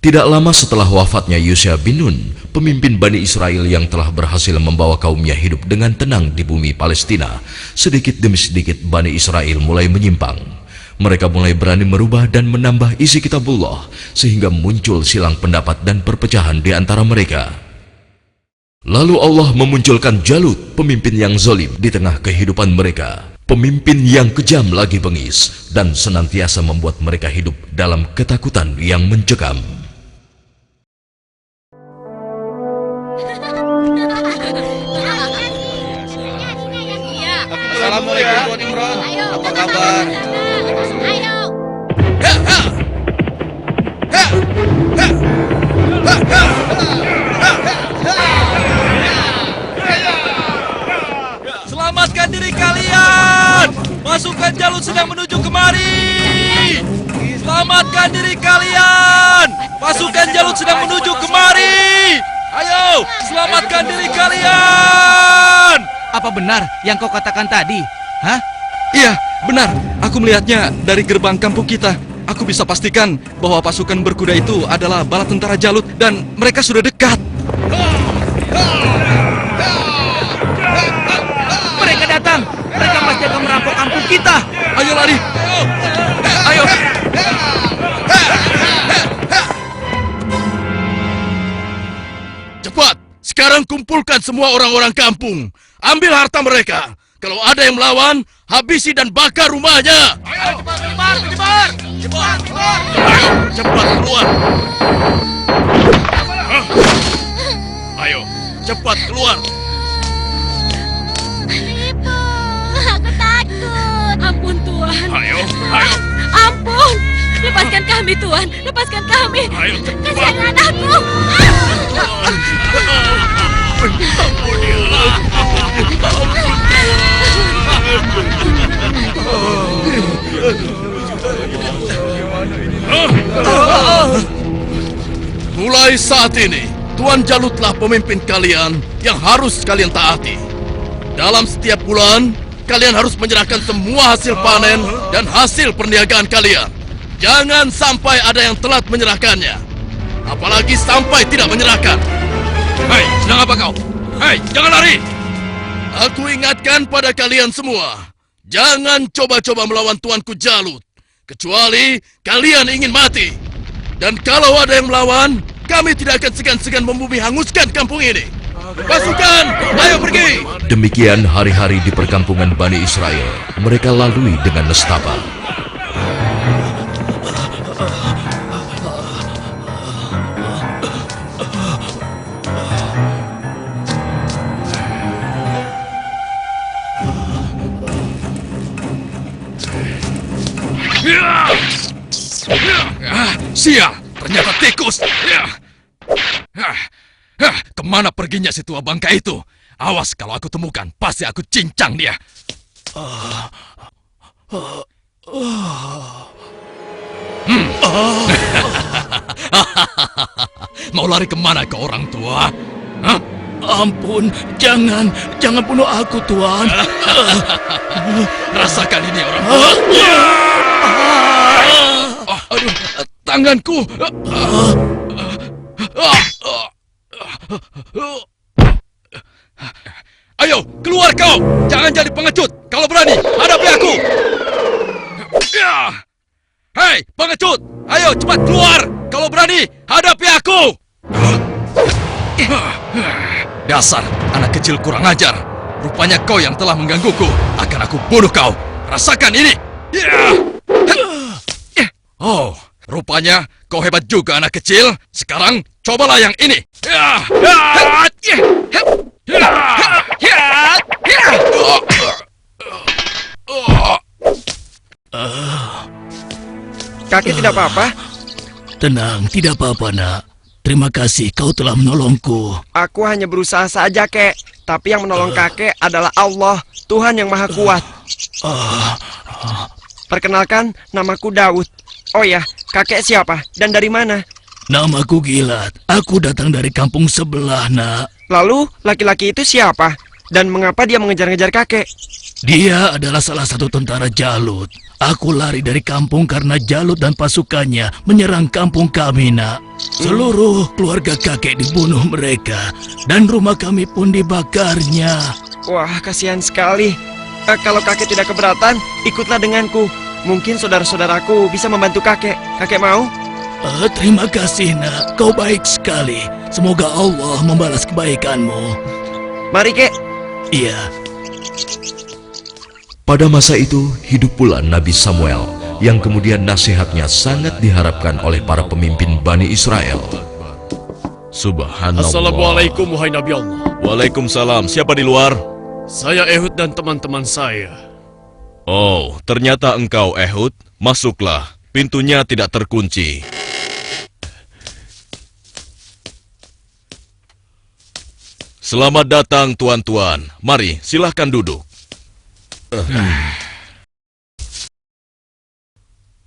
Tidak lama setelah wafatnya Yusha bin Nun, pemimpin Bani Israel yang telah berhasil membawa kaumnya hidup dengan tenang di bumi Palestina, sedikit demi sedikit Bani Israel mulai menyimpang. Mereka mulai berani merubah dan menambah isi kitabullah, sehingga muncul silang pendapat dan perpecahan di antara mereka. Lalu Allah memunculkan Jalut, pemimpin yang zalim di tengah kehidupan mereka. Pemimpin yang kejam lagi bengis dan senantiasa membuat mereka hidup dalam ketakutan yang mencekam. Assalamualaikum Tuan Imran. Apa kabar? Ayo. Selamatkan diri kalian! Pasukan Jalut sedang menuju kemari! Selamatkan diri kalian! Pasukan Jalut sedang menuju kemari! Ayo, selamatkan diri kalian! Apa benar yang kau katakan tadi? Hah? Iya, benar. Aku melihatnya dari gerbang kampung kita. Aku bisa pastikan bahwa pasukan berkuda itu adalah bala tentara Jalut dan mereka sudah dekat. Mereka datang! Mereka pasti akan merampok kampung kita! Ayo lari! Ayo! Cepat! Sekarang kumpulkan semua orang-orang kampung. Ambil harta mereka. Kalau ada yang melawan, habisi dan bakar rumahnya. Ayo, cepat, menyebar! Cepat! Ayo, cepat keluar. Ayo, cepat keluar. Ibu, aku takut. Ampun Tuhan. Ayo. Ampun. Lepaskan kami Tuhan. Lepaskan kami. Ayo, cepat. Kasihan anakku. Mulai saat ini, Tuan Jalutlah pemimpin kalian yang harus kalian taati. Dalam setiap bulan, kalian harus menyerahkan semua hasil panen dan hasil perniagaan kalian. Jangan sampai ada yang telat menyerahkannya. Apalagi sampai tidak menyerahkan. Hei, sedang apa kau? Hei, jangan lari! Aku ingatkan pada kalian semua, jangan coba-coba melawan Tuanku Jalut, kecuali kalian ingin mati. Dan kalau ada yang melawan, kami tidak akan segan-segan membumi hanguskan kampung ini. Pasukan, ayo pergi! Demikian hari-hari di perkampungan Bani Israel. Mereka lalui dengan nestapa. Sial, ternyata tikus. Kemana perginya si tua bangka itu? Awas kalau aku temukan, pasti aku cincang dia. Mau lari kemana kau orang tua? Hah? Ampun, jangan bunuh aku, Tuan. Rasakan ini orang tua. Aduh, tanganku. Ayo, keluar kau. Jangan jadi pengecut. Kalau berani, hadapi aku. Hei, pengecut. Ayo, cepat keluar. Kalau berani, hadapi aku. Dasar anak kecil kurang ajar. Rupanya kau yang telah menggangguku. Akan aku bunuh kau. Rasakan ini. Oh, rupanya kau hebat juga anak kecil. Sekarang cobalah yang ini. Kakek tidak apa-apa? Tenang, tidak apa-apa, nak. Terima kasih kau telah menolongku. Aku hanya berusaha saja, kek. Tapi yang menolong kakek adalah Allah, Tuhan yang Maha Kuat. Perkenalkan, namaku Daud. Oh ya, kakek siapa dan dari mana? Namaku Gilat. Aku datang dari kampung sebelah, nak. Lalu, laki-laki itu siapa? Dan mengapa dia mengejar-ngejar kakek? Dia adalah salah satu tentara Jalut. Aku lari dari kampung karena Jalut dan pasukannya menyerang kampung kami, nak. Seluruh keluarga kakek dibunuh mereka, dan rumah kami pun dibakarnya. Wah, kasihan sekali. Kalau kakek tidak keberatan, ikutlah denganku. Mungkin saudara-saudaraku bisa membantu kakek. Kakek mau? Terima kasih, nak. Kau baik sekali. Semoga Allah membalas kebaikanmu. Mari, Kek. Iya. Pada masa itu, hidup pula Nabi Samuel, yang kemudian nasihatnya sangat diharapkan oleh para pemimpin Bani Israel. Subhanallah. Assalamualaikum wahai Nabi Allah. Waalaikumsalam. Siapa di luar? Saya Ehud dan teman-teman saya. Oh, ternyata engkau Ehud. Masuklah. Pintunya tidak terkunci. Selamat datang tuan-tuan. Mari, silahkan duduk.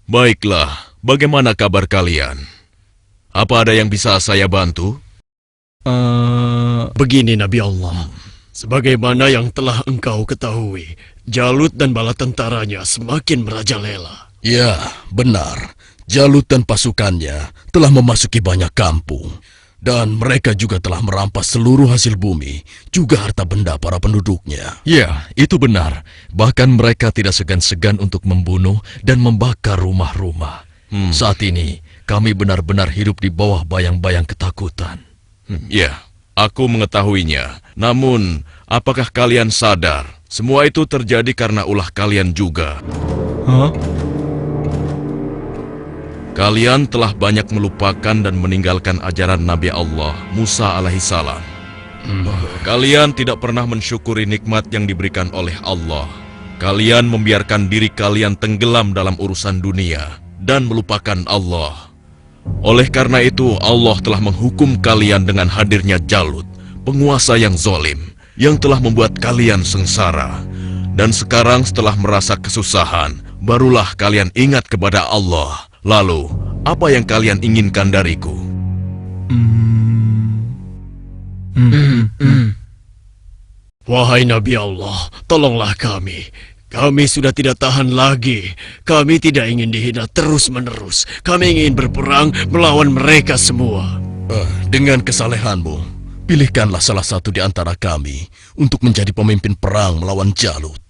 Baiklah, bagaimana kabar kalian? Apa ada yang bisa saya bantu? Begini Nabi Allah. Sebagaimana yang telah engkau ketahui, Jalut dan bala tentaranya semakin merajalela. Ya, benar. Jalut dan pasukannya telah memasuki banyak kampung. Dan mereka juga telah merampas seluruh hasil bumi, juga harta benda para penduduknya. Ya, itu benar. Bahkan mereka tidak segan-segan untuk membunuh dan membakar rumah-rumah. Saat ini, kami benar-benar hidup di bawah bayang-bayang ketakutan. Ya, aku mengetahuinya. Namun, apakah kalian sadar semua itu terjadi karena ulah kalian juga? Kalian telah banyak melupakan dan meninggalkan ajaran Nabi Allah, Musa alaihissalam. Kalian tidak pernah mensyukuri nikmat yang diberikan oleh Allah. Kalian membiarkan diri kalian tenggelam dalam urusan dunia dan melupakan Allah. Oleh karena itu, Allah telah menghukum kalian dengan hadirnya Jalut, penguasa yang zolim, yang telah membuat kalian sengsara. Dan sekarang setelah merasa kesusahan, barulah kalian ingat kepada Allah. Lalu, apa yang kalian inginkan dariku? Wahai Nabi Allah, tolonglah kami. Kami sudah tidak tahan lagi. Kami tidak ingin dihina terus-menerus. Kami ingin berperang melawan mereka semua. Dengan kesalehanmu, pilihkanlah salah satu di antara kami untuk menjadi pemimpin perang melawan Jalut.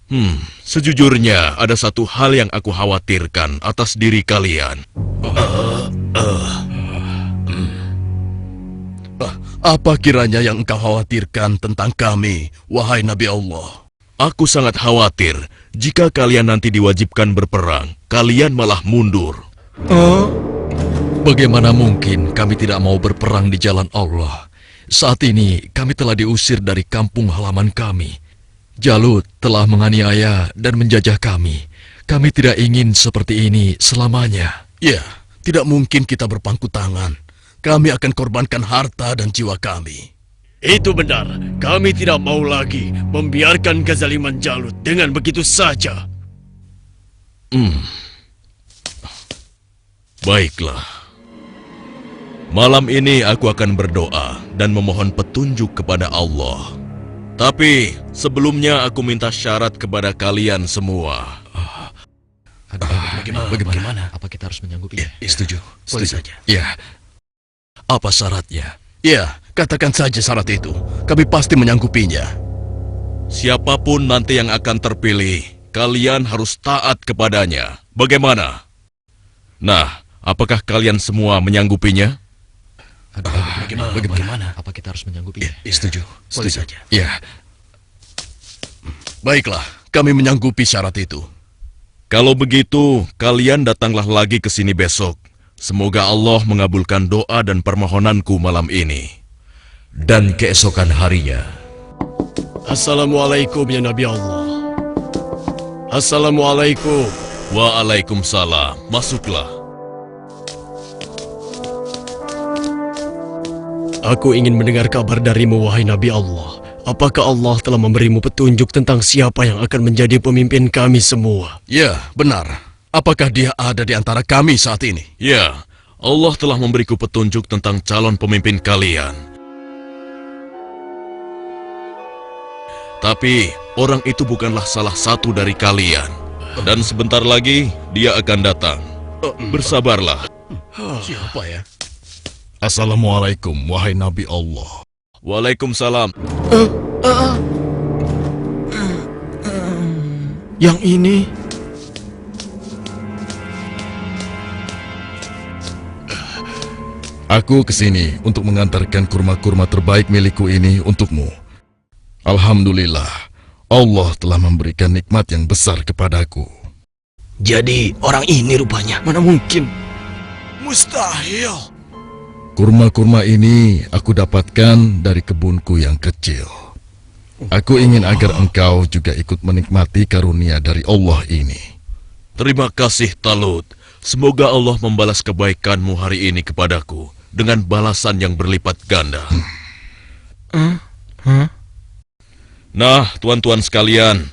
Sejujurnya, ada satu hal yang aku khawatirkan atas diri kalian. Apa kiranya yang engkau khawatirkan tentang kami, wahai Nabi Allah? Aku sangat khawatir jika kalian nanti diwajibkan berperang, kalian malah mundur. Bagaimana mungkin kami tidak mau berperang di jalan Allah? Saat ini kami telah diusir dari kampung halaman kami. Jalut telah menganiaya dan menjajah kami. Kami tidak ingin seperti ini selamanya. Ya, tidak mungkin kita berpangku tangan. Kami akan korbankan harta dan jiwa kami. Itu benar. Kami tidak mau lagi membiarkan kezaliman Jalut dengan begitu saja. Baiklah. Malam ini aku akan berdoa dan memohon petunjuk kepada Allah. Tapi sebelumnya aku minta syarat kepada kalian semua. Bagaimana? Apa kita harus menyanggupinya? Setuju. Saja. Ya. Apa syaratnya? Ya, katakan saja syarat itu. Kami pasti menyanggupinya. Siapapun nanti yang akan terpilih, kalian harus taat kepadanya. Bagaimana? Nah, apakah kalian semua menyanggupinya? Bagaimana? Apa kita harus menyanggupinya? Setuju. Saja. Ya. Baiklah, kami menyanggupi syarat itu. Kalau begitu, kalian datanglah lagi ke sini besok. Semoga Allah mengabulkan doa dan permohonanku malam ini. Dan keesokan harinya, Assalamualaikum ya Nabi Allah. Assalamualaikum. Waalaikumsalam. Masuklah. Aku ingin mendengar kabar darimu, wahai Nabi Allah. Apakah Allah telah memberimu petunjuk tentang siapa yang akan menjadi pemimpin kami semua? Ya, benar. Apakah dia ada di antara kami saat ini? Ya, Allah telah memberiku petunjuk tentang calon pemimpin kalian. Tapi orang itu bukanlah salah satu dari kalian. Dan sebentar lagi dia akan datang. Bersabarlah. Siapa ya? Assalamualaikum, wahai Nabi Allah. Waalaikumsalam. Yang ini... Aku kesini untuk mengantarkan kurma-kurma terbaik milikku ini untukmu. Alhamdulillah, Allah telah memberikan nikmat yang besar kepadaku. Jadi orang ini rupanya. Mana mungkin? Mustahil. Kurma-kurma ini aku dapatkan dari kebunku yang kecil. Aku ingin agar engkau juga ikut menikmati karunia dari Allah ini. Terima kasih Talut. Semoga Allah membalas kebaikanmu hari ini kepadaku dengan balasan yang berlipat ganda. Nah, tuan-tuan sekalian,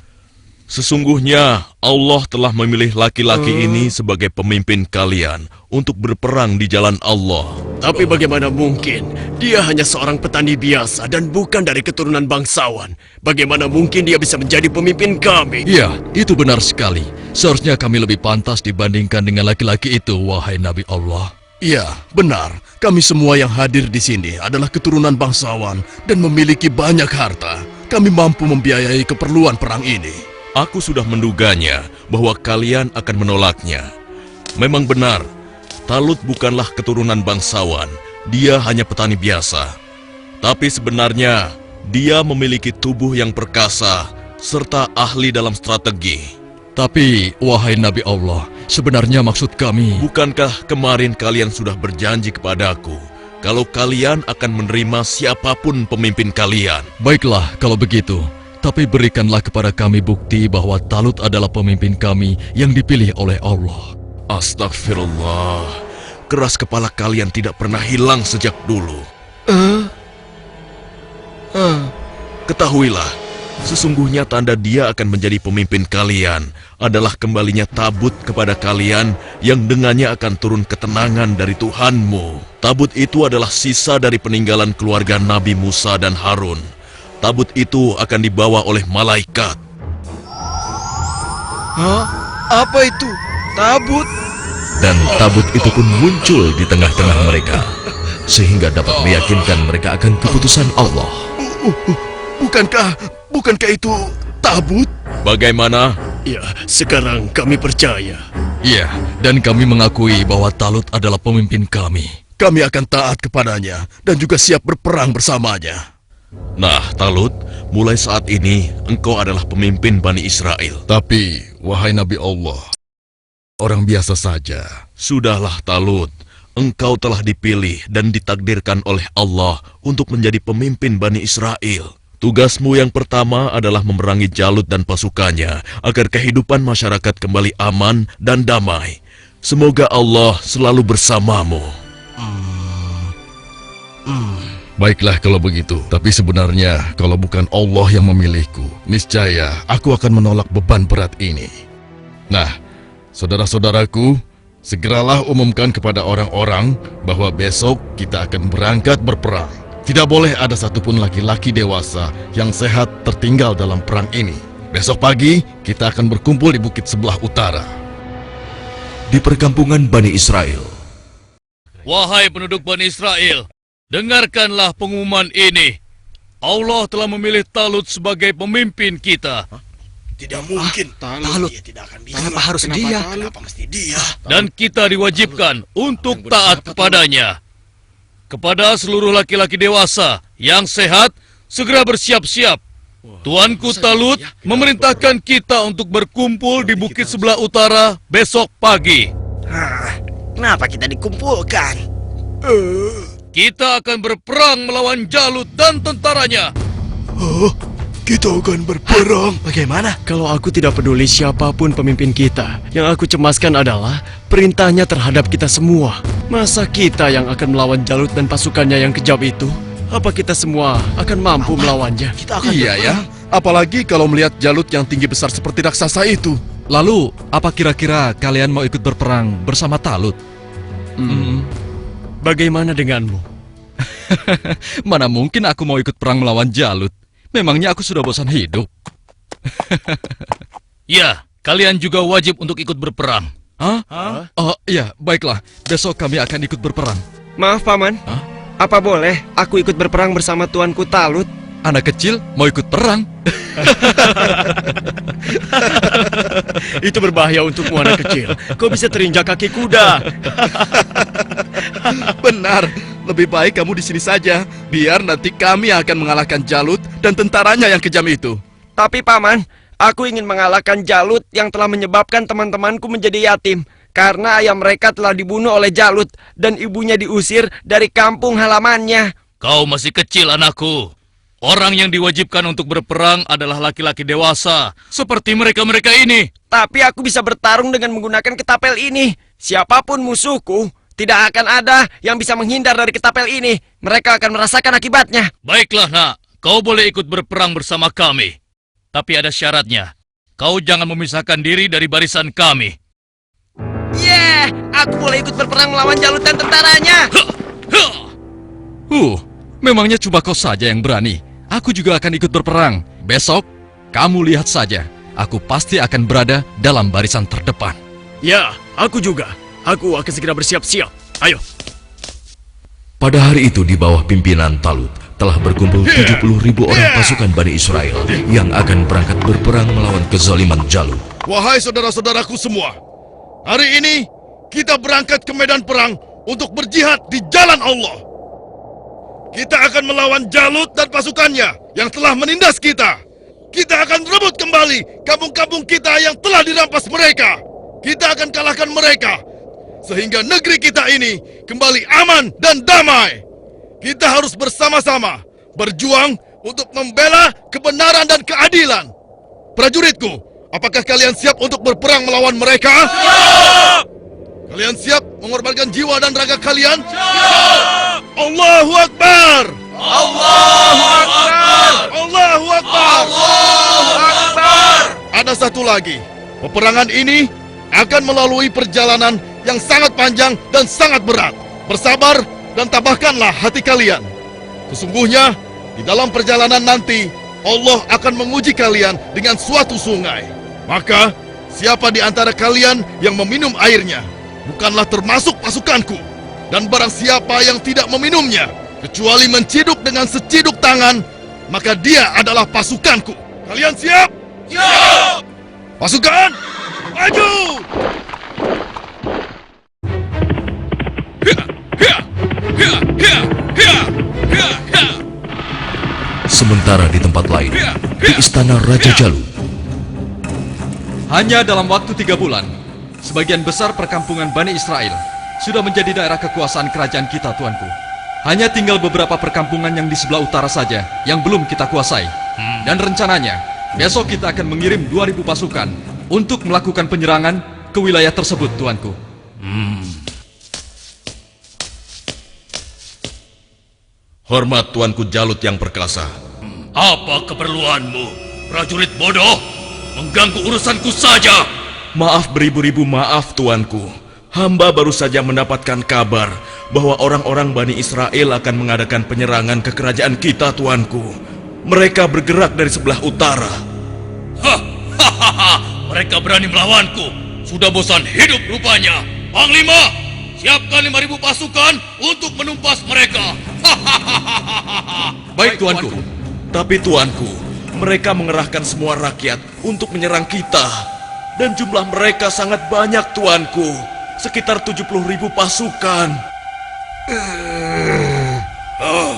sesungguhnya Allah telah memilih laki-laki ini sebagai pemimpin kalian untuk berperang di jalan Allah. Tapi bagaimana mungkin? Dia hanya seorang petani biasa dan bukan dari keturunan bangsawan. Bagaimana mungkin dia bisa menjadi pemimpin kami? Iya, itu benar sekali. Seharusnya kami lebih pantas dibandingkan dengan laki-laki itu, wahai Nabi Allah. Iya, benar. Kami semua yang hadir di sini adalah keturunan bangsawan dan memiliki banyak harta. Kami mampu membiayai keperluan perang ini. Aku sudah menduganya bahwa kalian akan menolaknya. Memang benar, Talut bukanlah keturunan bangsawan. Dia hanya petani biasa. Tapi sebenarnya, dia memiliki tubuh yang perkasa serta ahli dalam strategi. Tapi, wahai Nabi Allah, sebenarnya maksud kami... Bukankah kemarin kalian sudah berjanji kepadaku kalau kalian akan menerima siapapun pemimpin kalian? Baiklah, kalau begitu. Tapi berikanlah kepada kami bukti bahwa Talut adalah pemimpin kami yang dipilih oleh Allah. Astagfirullah. Keras kepala kalian tidak pernah hilang sejak dulu. Ketahuilah, sesungguhnya tanda dia akan menjadi pemimpin kalian adalah kembalinya tabut kepada kalian yang dengannya akan turun ketenangan dari Tuhanmu. Tabut itu adalah sisa dari peninggalan keluarga Nabi Musa dan Harun. Tabut itu akan dibawa oleh malaikat. Hah? Apa itu? Tabut? Dan tabut itu pun muncul di tengah-tengah mereka, sehingga dapat meyakinkan mereka akan keputusan Allah. Bukankah itu tabut? Bagaimana? Ya, sekarang kami percaya. Iya, dan kami mengakui bahwa Talut adalah pemimpin kami. Kami akan taat kepadanya dan juga siap berperang bersamanya. Nah, Talut, mulai saat ini engkau adalah pemimpin Bani Israel. Tapi, wahai Nabi Allah, orang biasa saja. Sudahlah, Talut. Engkau telah dipilih dan ditakdirkan oleh Allah untuk menjadi pemimpin Bani Israel. Tugasmu yang pertama adalah memerangi Jalut dan pasukannya agar kehidupan masyarakat kembali aman dan damai. Semoga Allah selalu bersamamu. Baiklah kalau begitu, tapi sebenarnya kalau bukan Allah yang memilihku, niscaya aku akan menolak beban berat ini. Nah, saudara-saudaraku, segeralah umumkan kepada orang-orang bahwa besok kita akan berangkat berperang. Tidak boleh ada satupun laki-laki dewasa yang sehat tertinggal dalam perang ini. Besok pagi, kita akan berkumpul di bukit sebelah utara. Di perkampungan Bani Israel, Wahai penduduk Bani Israel, dengarkanlah pengumuman ini. Allah telah memilih Talut sebagai pemimpin kita. Tidak mungkin. Talut. Dia tidak akan bisa. Kenapa harus dia? Kenapa mesti dia? Dan kita diwajibkan untuk taat kepadanya. Kepada seluruh laki-laki dewasa yang sehat, segera bersiap-siap. Tuanku Talut memerintahkan kita untuk berkumpul di bukit sebelah utara besok pagi. Kenapa kita dikumpulkan? Kita akan berperang melawan Jalut dan tentaranya. Kita akan berperang. Bagaimana? Kalau aku tidak peduli siapapun pemimpin kita, yang aku cemaskan adalah perintahnya terhadap kita semua. Masa kita yang akan melawan Jalut dan pasukannya yang kejam itu? Apa kita semua akan mampu melawannya? Kita akan Iya ya, apalagi kalau melihat Jalut yang tinggi besar seperti raksasa itu. Lalu, apa kira-kira kalian mau ikut berperang bersama Talut? Bagaimana denganmu? Mana mungkin aku mau ikut perang melawan Jalut. Memangnya aku sudah bosan hidup? Ya, kalian juga wajib untuk ikut berperang. Hah? Oh, iya, baiklah. Besok kami akan ikut berperang. Maaf, Paman. Apa boleh aku ikut berperang bersama tuanku Talut? Anak kecil mau ikut perang? Itu berbahaya untukmu anak kecil. Kau bisa terinjak kaki kuda. Benar, lebih baik kamu di sini saja. Biar nanti kami akan mengalahkan Jalut dan tentaranya yang kejam itu. Tapi Paman, aku ingin mengalahkan Jalut yang telah menyebabkan teman-temanku menjadi yatim. Karena ayah mereka telah dibunuh oleh Jalut dan ibunya diusir dari kampung halamannya. Kau masih kecil, anakku. Orang yang diwajibkan untuk berperang adalah laki-laki dewasa, seperti mereka-mereka ini. Tapi aku bisa bertarung dengan menggunakan ketapel ini. Siapapun musuhku, tidak akan ada yang bisa menghindar dari ketapel ini. Mereka akan merasakan akibatnya. Baiklah, nak. Kau boleh ikut berperang bersama kami. Tapi ada syaratnya. Kau jangan memisahkan diri dari barisan kami. Aku boleh ikut berperang melawan Jalut dan tentaranya. Memangnya cuma kau saja yang berani. Aku juga akan ikut berperang. Besok, kamu lihat saja. Aku pasti akan berada dalam barisan terdepan. Ya, aku juga. Aku akan segera bersiap-siap. Ayo. Pada hari itu di bawah pimpinan Talut telah berkumpul 70.000 orang pasukan Bani Israel yang akan berangkat berperang melawan kezaliman Jalut. Wahai saudara-saudaraku semua, hari ini kita berangkat ke medan perang untuk berjihad di jalan Allah. Kita akan melawan Jalut dan pasukannya yang telah menindas kita. Kita akan rebut kembali kampung-kampung kita yang telah dirampas mereka. Kita akan kalahkan mereka, sehingga negeri kita ini kembali aman dan damai. Kita harus bersama-sama berjuang untuk membela kebenaran dan keadilan. Prajuritku, apakah kalian siap untuk berperang melawan mereka? Siap! Kalian siap mengorbankan jiwa dan raga kalian? Siap! Allahu Akbar! Allahu Akbar! Allahu Akbar! Allahu Akbar! Ada satu lagi. Peperangan ini akan melalui perjalanan yang sangat panjang dan sangat berat. Bersabar dan tabahkanlah hati kalian. Sesungguhnya, di dalam perjalanan nanti, Allah akan menguji kalian dengan suatu sungai. Maka, siapa di antara kalian yang meminum airnya, bukanlah termasuk pasukanku. Dan barang siapa yang tidak meminumnya, kecuali menciduk dengan seciduk tangan, maka dia adalah pasukanku. Kalian siap? Siap! Pasukan, maju! Sementara di tempat lain, di istana Raja Jalut, Hanya dalam waktu 3 bulan, sebagian besar perkampungan Bani Israel sudah menjadi daerah kekuasaan kerajaan kita, tuanku. Hanya tinggal beberapa perkampungan yang di sebelah utara saja yang belum kita kuasai. Dan rencananya, besok kita akan mengirim 2.000 pasukan untuk melakukan penyerangan ke wilayah tersebut, tuanku. Hormat Tuanku Jalut yang perkasa. Apa keperluanmu, prajurit bodoh? Mengganggu urusanku saja. Maaf beribu-ribu maaf Tuanku. Hamba baru saja mendapatkan kabar bahwa orang-orang Bani Israel akan mengadakan penyerangan ke kerajaan kita, Tuanku. Mereka bergerak dari sebelah utara. Mereka berani melawanku. Sudah bosan hidup rupanya. Panglima, siapkan 5.000 pasukan untuk menumpas mereka. Baik, tuanku. Tapi Tuanku, mereka mengerahkan semua rakyat untuk menyerang kita. Dan jumlah mereka sangat banyak, Tuanku. Sekitar 70.000 pasukan.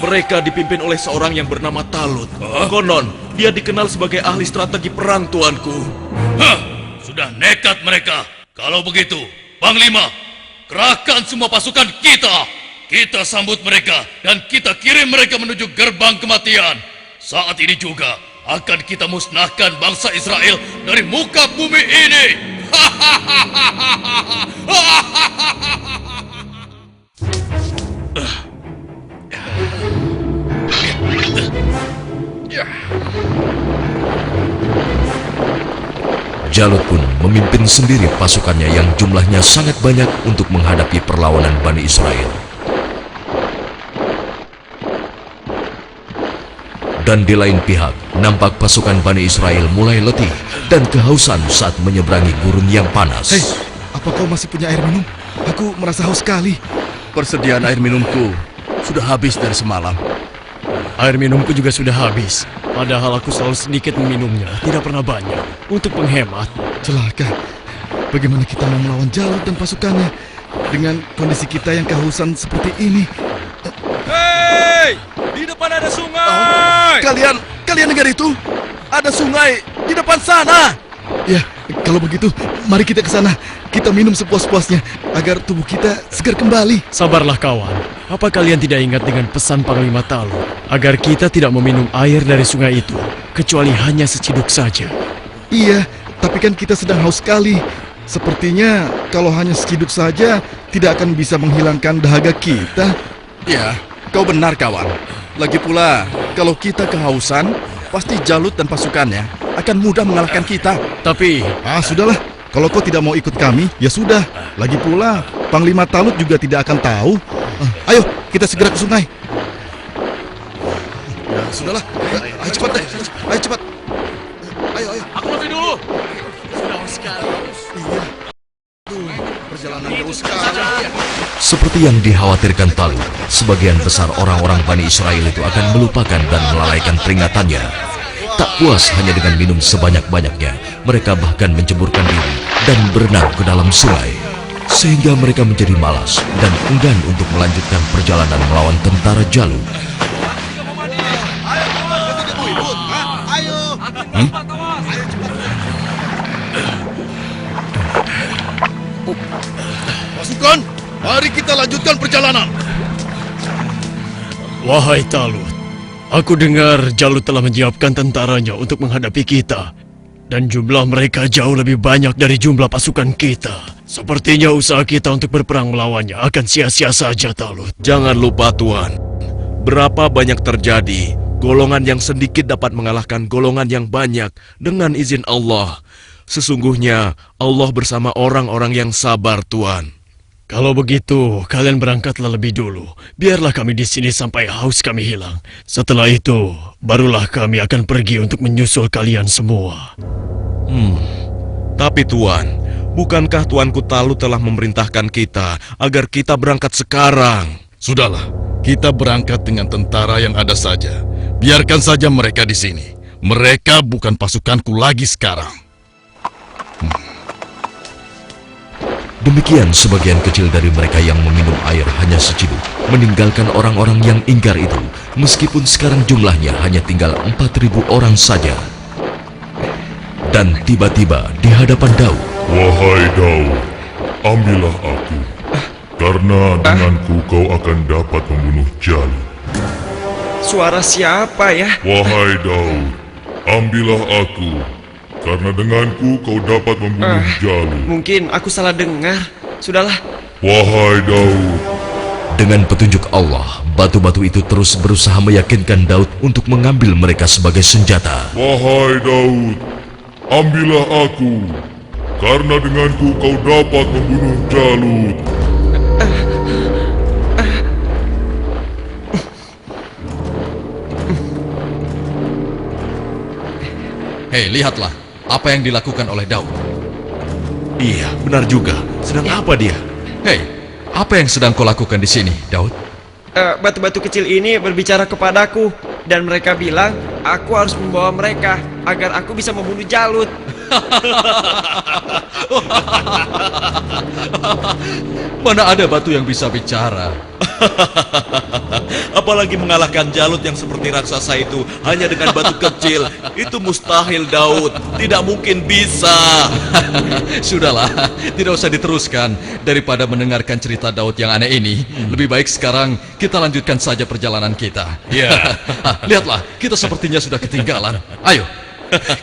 Mereka dipimpin oleh seorang yang bernama Talut. Konon, dia dikenal sebagai ahli strategi perang, Tuanku. Sudah nekat mereka. Kalau begitu, Panglima, kerahkan semua pasukan kita. Kita sambut mereka dan kita kirim mereka menuju gerbang kematian. Saat ini juga akan kita musnahkan bangsa Israel dari muka bumi ini. Jalut pun memimpin sendiri pasukannya yang jumlahnya sangat banyak untuk menghadapi perlawanan Bani Israel. Dan di lain pihak, nampak pasukan Bani Israel mulai letih dan kehausan saat menyeberangi gurun yang panas. Hei, apa kau masih punya air minum? Aku merasa haus sekali. Persediaan air minumku sudah habis dari semalam. Air minumku juga sudah habis. Padahal aku selalu sedikit meminumnya, tidak pernah banyak. Untuk menghemat. Celaka. Bagaimana kita mau melawan Jalut dan pasukannya dengan kondisi kita yang kehausan seperti ini? Hei! Di depan ada sungai! Kalian dengar itu? Ada sungai di depan sana. Ya, kalau begitu, mari kita ke sana. Kita minum sepuas-puasnya agar tubuh kita segar kembali. Sabarlah kawan. Apa kalian tidak ingat dengan pesan Panglima Talut agar kita tidak meminum air dari sungai itu, kecuali hanya seciduk saja? Iya, tapi kan kita sedang haus sekali. Sepertinya kalau hanya seciduk saja tidak akan bisa menghilangkan dahaga kita. Ya, kau benar kawan. Lagi pula, kalau kita kehausan, pasti Jalut dan pasukannya akan mudah mengalahkan kita. Tapi, Sudahlah. Kalau kau tidak mau ikut kami, ya sudah. Lagi pula, Panglima Talut juga tidak akan tahu. Ayo, kita segera ke sungai. Ya, sudahlah. Ayo cepat deh. Ayo cepat. Ayo. Aku mati dulu! Perjalanan terus sekali. Seperti yang dikhawatirkan Talut, sebagian besar orang-orang Bani Israel itu akan melupakan dan melalaikan peringatannya. Tak puas hanya dengan minum sebanyak-banyaknya, mereka bahkan menceburkan diri dan berenang ke dalam sungai. Sehingga mereka menjadi malas dan enggan untuk melanjutkan perjalanan melawan tentara Jalut. Pasukan, mari kita lanjutkan perjalanan. wahai Talut, aku dengar Jalut telah menyiapkan tentaranya untuk menghadapi kita. Dan jumlah mereka jauh lebih banyak dari jumlah pasukan kita. Sepertinya usaha kita untuk berperang melawannya akan sia-sia saja, Talut. Jangan lupa Tuan, berapa banyak terjadi, golongan yang sedikit dapat mengalahkan golongan yang banyak dengan izin Allah. Sesungguhnya Allah bersama orang-orang yang sabar, Tuan. Kalau begitu, kalian berangkatlah lebih dulu. Biarlah kami di sini sampai haus kami hilang. Setelah itu, barulah kami akan pergi untuk menyusul kalian semua. Tapi Tuan, bukankah Tuanku Talut telah memerintahkan kita agar kita berangkat sekarang? Sudahlah, kita berangkat dengan tentara yang ada saja. Biarkan saja mereka di sini. Mereka bukan pasukanku lagi sekarang. Demikian sebagian kecil dari mereka yang meminum air hanya seciduk, meninggalkan orang-orang yang ingkar itu, meskipun sekarang jumlahnya hanya tinggal 4.000 orang saja. Dan tiba-tiba di hadapan Daud, Wahai Daud, ambillah aku, karena denganku kau akan dapat membunuh Jalut. Suara siapa ya? Wahai Daud, ambillah aku, karena denganku kau dapat membunuh Jalut. Mungkin aku salah dengar. Sudahlah. Wahai Daud, dengan petunjuk Allah, batu-batu itu terus berusaha meyakinkan Daud untuk mengambil mereka sebagai senjata. wahai Daud, ambillah aku, karena denganku kau dapat membunuh Jalut. Hei, lihatlah apa yang dilakukan oleh Daud. Iya, benar juga. Sedang apa dia? Hei, apa yang sedang kau lakukan di sini, Daud? Batu-batu kecil ini berbicara kepadaku. Dan mereka bilang, aku harus membawa mereka agar aku bisa membunuh Jalut. Mana ada batu yang bisa bicara? Apalagi mengalahkan Jalut yang seperti raksasa itu hanya dengan batu kecil. Itu mustahil, Daud. Tidak mungkin bisa. Sudahlah, tidak usah diteruskan. Daripada mendengarkan cerita Daud yang aneh ini, lebih baik sekarang kita lanjutkan saja perjalanan kita. Ya. Lihatlah, kita sepertinya sudah ketinggalan. Ayo,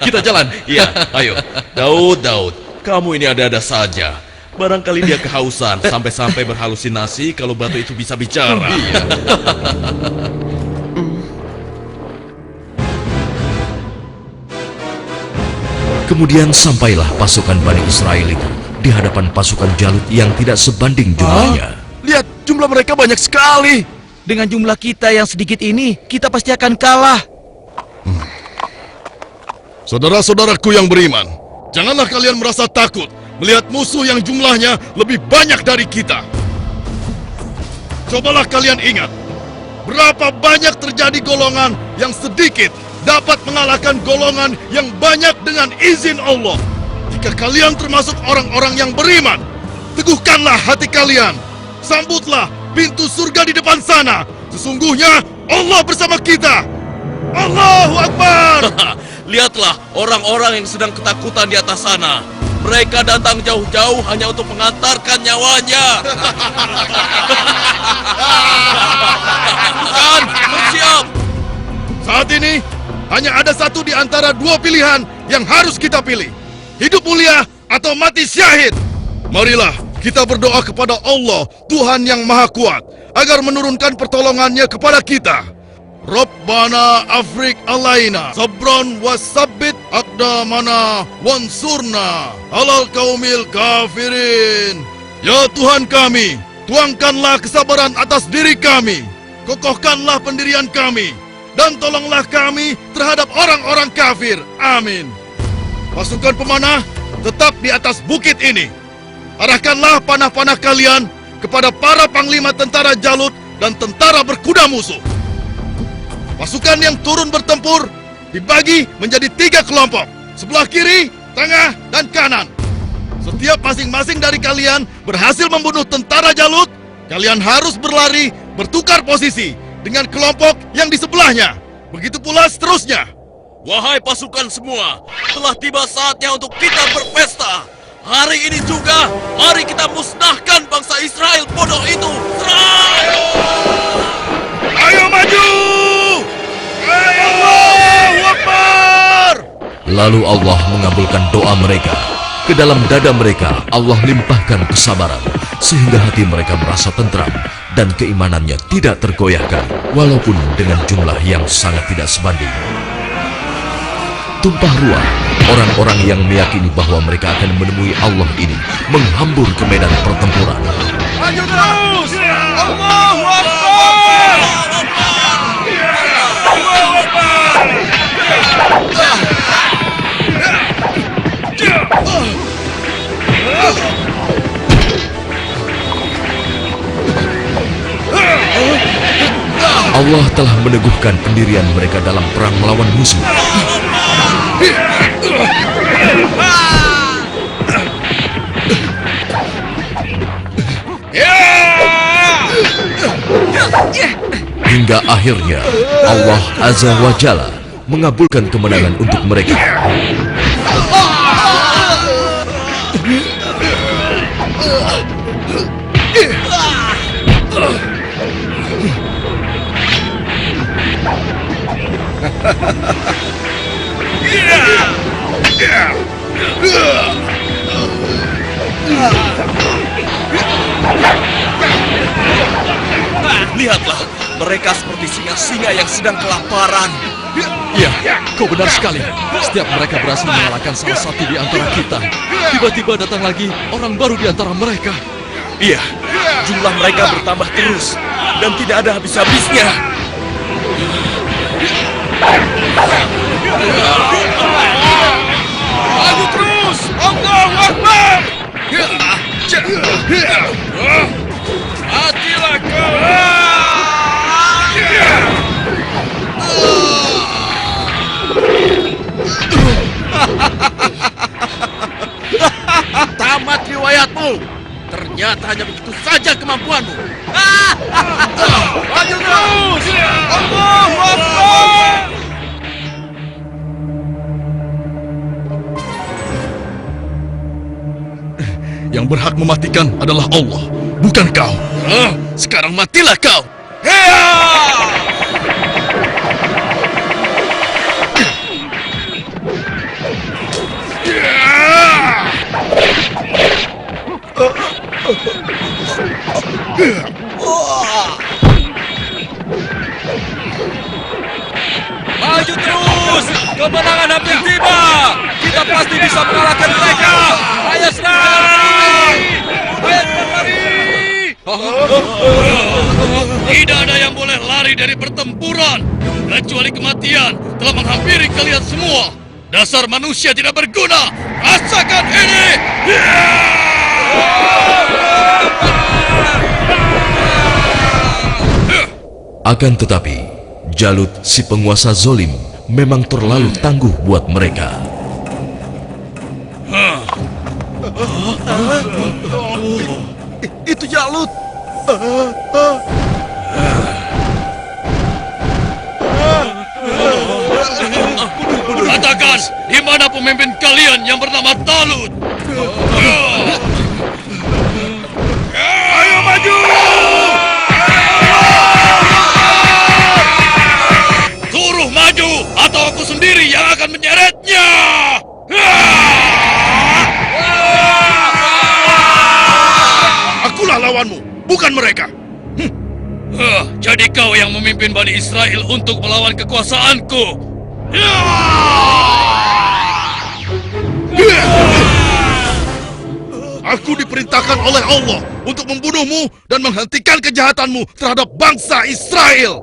kita jalan. Iya, ayo. Daud, kamu ini ada-ada saja. Barangkali dia kehausan sampai-sampai berhalusinasi kalau batu itu bisa bicara. Kemudian sampailah pasukan Bani Israel itu di hadapan pasukan Jalut yang tidak sebanding jumlahnya. Lihat, jumlah mereka banyak sekali. Dengan jumlah kita yang sedikit ini, kita pasti akan kalah. Saudara-saudaraku yang beriman, janganlah kalian merasa takut melihat musuh yang jumlahnya lebih banyak dari kita. Cobalah kalian ingat, berapa banyak terjadi golongan yang sedikit dapat mengalahkan golongan yang banyak dengan izin Allah. Jika kalian termasuk orang-orang yang beriman, teguhkanlah hati kalian. Sambutlah pintu surga di depan sana. Sesungguhnya Allah bersama kita. Allahu Akbar! Lihatlah orang-orang yang sedang ketakutan di atas sana. Mereka datang jauh-jauh hanya untuk mengantarkan nyawanya. Pasukan, bersiap! Saat ini, hanya ada satu di antara dua pilihan yang harus kita pilih. Hidup mulia atau mati syahid. Marilah kita berdoa kepada Allah, Tuhan yang Maha Kuat, agar menurunkan pertolongannya kepada kita. Rabbana afrik alaina sabron wasabbit aqdamana wansurna alal kaumil kafirin. Ya Tuhan kami, tuangkanlah kesabaran atas diri kami, kokohkanlah pendirian kami, dan tolonglah kami terhadap orang-orang kafir. Amin. Pasukan pemanah tetap di atas bukit ini. Arahkanlah panah-panah kalian kepada para panglima tentara Jalut dan tentara berkuda musuh. Pasukan yang turun bertempur dibagi menjadi 3 kelompok, sebelah kiri, tengah, dan kanan. Setiap masing-masing dari kalian berhasil membunuh tentara Jalut, kalian harus berlari bertukar posisi dengan kelompok yang di sebelahnya. Begitu pula seterusnya. Wahai pasukan semua, telah tiba saatnya untuk kita berpesta. Hari ini juga, mari kita musnahkan bangsa Israel bodoh itu. Serang! Ayo maju! Ayo! Allahu Akbar! Lalu Allah mengabulkan doa mereka. Ke dalam dada mereka Allah limpahkan kesabaran, sehingga hati mereka merasa tentram dan keimanannya tidak tergoyahkan, walaupun dengan jumlah yang sangat tidak sebanding. Tumpah ruah, orang-orang yang meyakini bahwa mereka akan menemui Allah ini menghambur ke medan pertempuran. Maju terus! Allahu Akbar! Allahu Akbar! Allah telah meneguhkan pendirian mereka dalam perang melawan musuh. Hingga akhirnya Allah Azza wa Jalla mengabulkan kemenangan untuk mereka. Lihatlah, mereka seperti singa-singa yang sedang kelaparan. Ya, kau benar sekali. Setiap mereka berhasil mengalahkan salah satu di antara kita, tiba-tiba datang lagi orang baru di antara mereka. Iya, jumlah mereka bertambah terus dan tidak ada habis-habisnya. Maju terus! Allahu Akbar! Matilah kau! Tamat riwayatmu. Ternyata hanya begitu saja kemampuanmu. Maju terus! Allahu Akbar! Yang berhak mematikan adalah Allah, bukan kau. Sekarang matilah kau. Maju terus! Kemenangan hampir tiba! Kita pasti bisa mengalahkan mereka! Ayo serang! Ayo lari! Tidak ada yang boleh lari dari pertempuran, kecuali kematian telah menghampiri kalian semua. Dasar manusia tidak berguna. Rasakan ini. Akan tetapi, Jalut si penguasa zolim memang terlalu tangguh buat mereka. Itu Jalut. Katakan, di mana pemimpin kalian yang bernama Talut? Ayo maju! Suruh maju, atau aku sendiri yang akan menyeretnya! Akulah lawanmu, bukan mereka. Jadi kau yang memimpin Bani Israel untuk melawan kekuasaanku. Aku diperintahkan oleh Allah untuk membunuhmu dan menghentikan kejahatanmu terhadap bangsa Israel.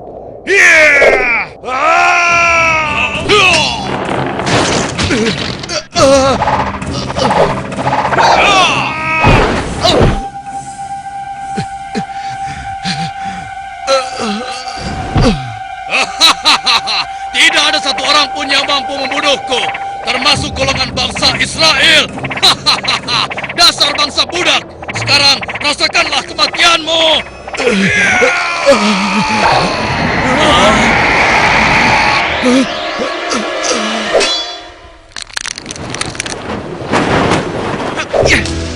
Tidak ada satu orang pun yang mampu membunuhku, termasuk golongan bangsa Israel. Dasar bangsa budak. Sekarang rasakanlah kematianmu.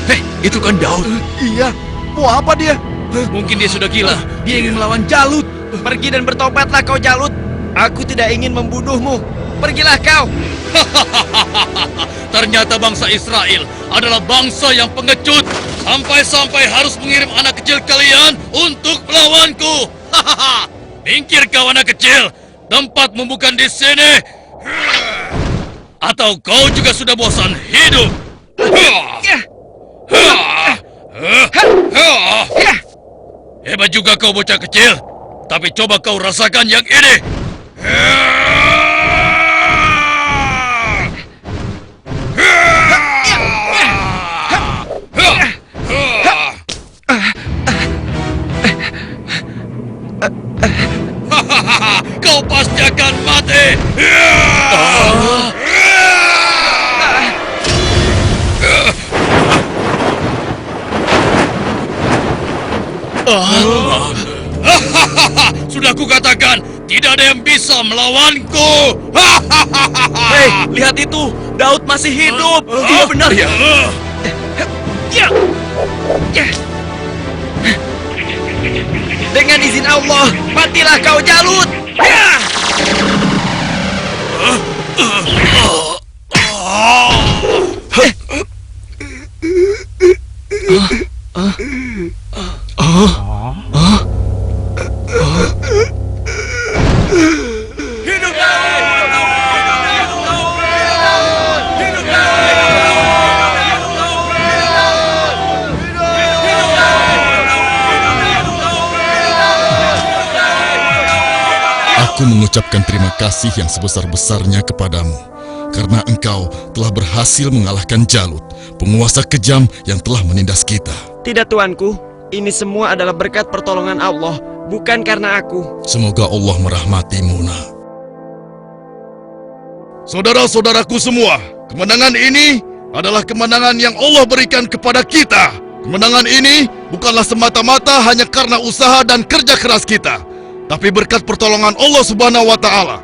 Hei, itu kan Daud. Iya, mau apa dia? Mungkin dia sudah gila. Dia ingin melawan Jalut. Pergi dan bertobatlah kau Jalut. Aku tidak ingin membunuhmu. Pergilah kau. Ternyata bangsa Israel adalah bangsa yang pengecut. Sampai-sampai harus mengirim anak kecil kalian untuk melawanku. Minggir kau anak kecil. Tempatmu bukan di sini. Atau kau juga sudah bosan hidup? Hebat juga kau bocah kecil. Tapi coba kau rasakan yang ini. Kau pasti akan mati. Sudah kukatakan, tidak ada yang bisa melawanku. Hei, lihat itu. Daud masih hidup. Iya benar ya. Dengan izin Allah, matilah kau Jalut. Aku mengucapkan terima kasih yang sebesar-besarnya kepadamu, karena engkau telah berhasil mengalahkan Jalut, penguasa kejam yang telah menindas kita. Tidak tuanku, ini semua adalah berkat pertolongan Allah, bukan karena aku. Semoga Allah merahmatimu, nak. Saudara-saudaraku semua, kemenangan ini adalah kemenangan yang Allah berikan kepada kita. Kemenangan ini bukanlah semata-mata hanya karena usaha dan kerja keras kita, tapi berkat pertolongan Allah Subhanahu wa Ta'ala.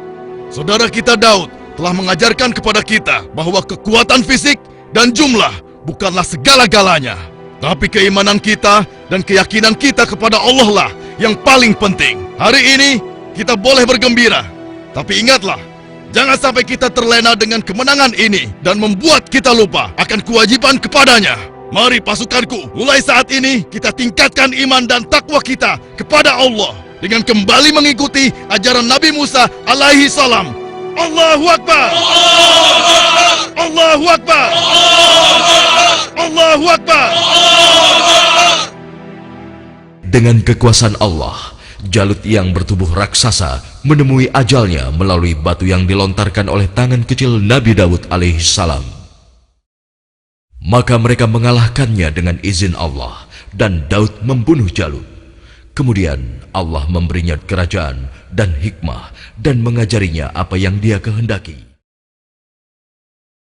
Saudara kita Daud telah mengajarkan kepada kita bahwa kekuatan fisik dan jumlah bukanlah segala-galanya, tapi keimanan kita dan keyakinan kita kepada Allah lah yang paling penting. Hari ini kita boleh bergembira, tapi ingatlah, jangan sampai kita terlena dengan kemenangan ini dan membuat kita lupa akan kewajiban kepadanya. Mari pasukanku, mulai saat ini kita tingkatkan iman dan takwa kita kepada Allah dengan kembali mengikuti ajaran Nabi Musa alaihi salam. Allahu Akbar! Allahu Akbar! Allahu Akbar! Dengan kekuasaan Allah, Jalut yang bertubuh raksasa menemui ajalnya melalui batu yang dilontarkan oleh tangan kecil Nabi Daud alaihissalam. Maka mereka mengalahkannya dengan izin Allah, dan Daud membunuh Jalut. Kemudian Allah memberinya kerajaan dan hikmah dan mengajarinya apa yang Dia kehendaki.